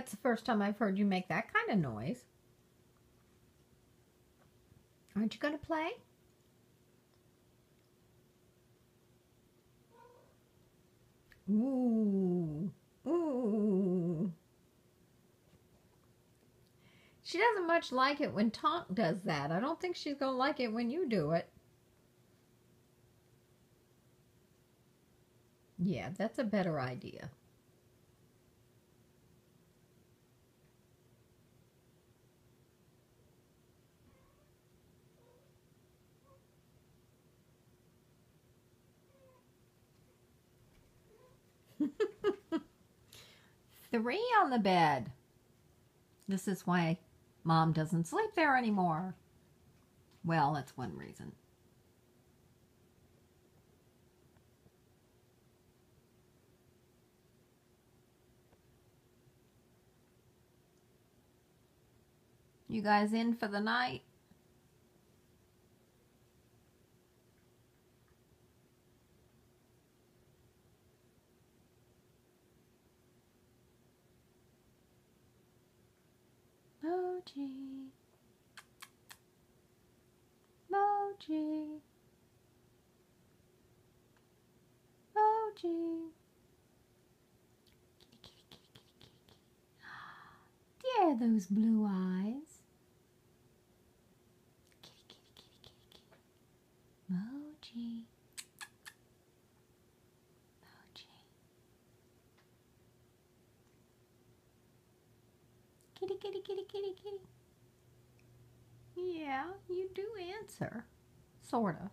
That's the first time I've heard you make that kind of noise. Aren't you going to play? Ooh. Ooh. She doesn't much like it when Tonk does that. I don't think she's going to like it when you do it. Yeah, that's a better idea. Three on the bed. This is why Mom doesn't sleep there anymore. Well, that's one reason. You guys in for the night? Moji. Moji. Moji. Dear, those blue eyes. Kitty, kitty, kitty, kitty, kitty. Moji. Moji. Kitty, kitty, kitty, kitty, kitty. Yeah, you do answer. Sort of.